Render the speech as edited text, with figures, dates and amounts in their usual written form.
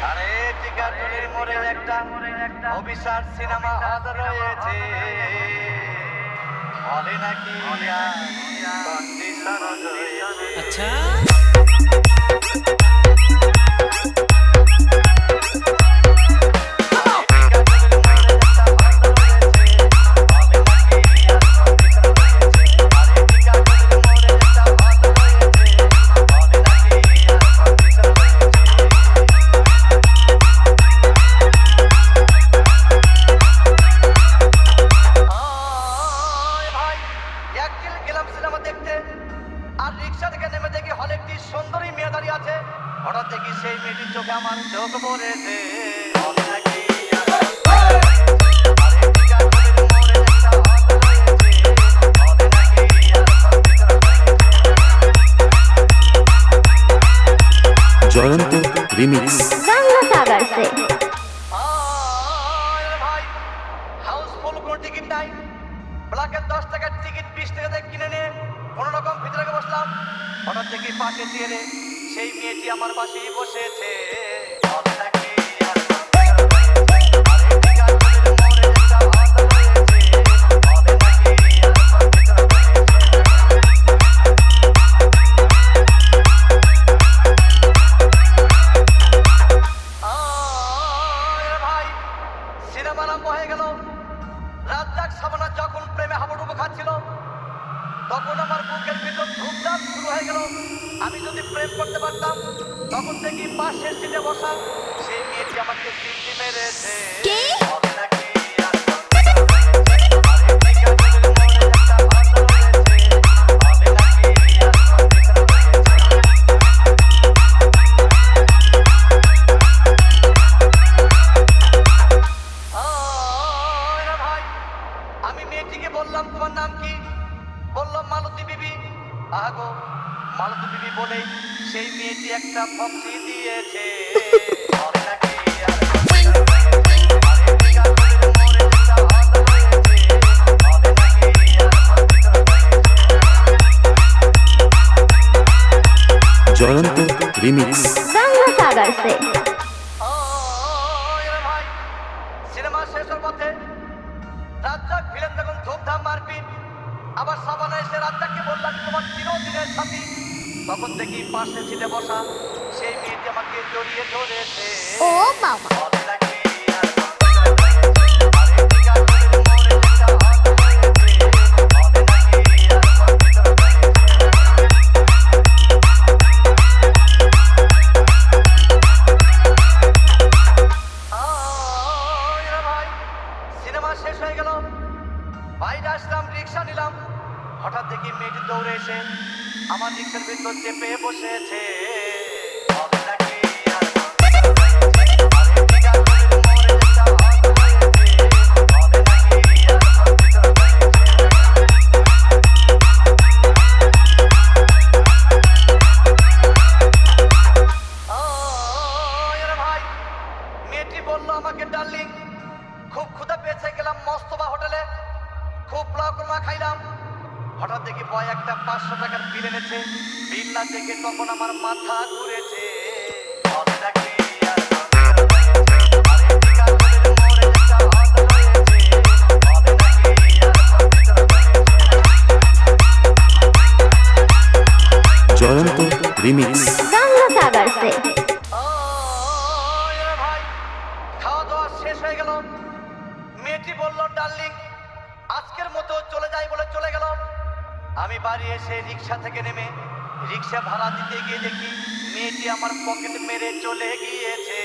আরে টিকাটুলির মোড়ে একটা অভিশাপ সিনেমা হল রয়েছে, বলে নাকি কন্ডিশন রয়েছে। আচ্ছা আর রিক্সা থেকে নেমে দেখি হলে একটি সুন্দরী মেয়ে দাঁড়িয়ে আছে। হঠাৎ দেখি সেই মেয়েটির চোখে আমার চোখ পড়েছে। জয়ন্ত রিমিক্স বাংলা সাগার সে ভাই হাউসফুল কোনো টিকিট নাই, ব্ল্যাকের 10 টাকার টিকিট 20 টাকা দিয়ে কিনে নিয়ে কোনো রকম ভিতরে বসলাম। হঠাৎ দেখি পাশে চেয়ারে সেই মেয়েটি আমার পাশেই বসেছে। সিনেমা আরম্ভ হয়ে গেল। রাজ্জাক সাবানা যখন প্রেমে হাবুডুবু খাচ্ছিল, তখন আমার বুকের ভিতর ধুমধাম শুরু হয়ে গেল। আমি যদি প্রেম করতে পারতাম, তখন দেখি পাশের সিটে বসা সেই মেয়েটি আমাকে সিটি মেরেছে। আমি মেয়েটিকে বললাম, তোমার নাম কি? বললাম মালতী বিবি। আগো মালতী বিবি বলেই সেই মেয়েটি একটা ফক্সি দিয়েছে। জয়ন্ত রিমিক্স বাংলা সাগার সে ভাই সিনেমা শেষের পথে রাজ্জাক ভিলেন যখন ধুমধাম মারপিট, আবার সাবানা এসে রাজ্জাককে বললাম তোমার চিরদিনের সাথী। তখন দেখি পাশে সিটে বসা সেই মেয়েটি আমাকে জড়িয়ে ধরেছে। ও বাবা সিনেমা শেষ হয়ে গেল, বাইরে আসলাম, রিক্সা নিলাম। হঠাৎ দেখি মেয়েটি দৌড়ে এসে আমার রিক্সার ভিতর চেপে বসেছে। ভাই মেয়েটি বললো আমাকে ডার্লিং, খুব ক্ষুধা পেয়েছে, গেলাম মস্তবা হোটেলে, খুব পোলাও কোরমা খাইলাম। হঠাৎ দেখি বয় একটা 500 টাকার বিল এনেছে। বিল না দেখে তখন আমার মাথা ঘুরেছে। জয়ন্ত রিমিক্স বাংলা সাগার সে ভাই খাওয়া দাওয়া শেষ হয়ে গেল। মেয়েটি বলল ডার্লিং আজকের মতো চলে যাই বলে চলে গেল। আমি বাড়ি এসে রিক্সা থেকে নেমে রিক্সা ভাড়া দিতে গিয়ে দেখি মেয়েটি আমার পকেট মেরে চলে গিয়েছে।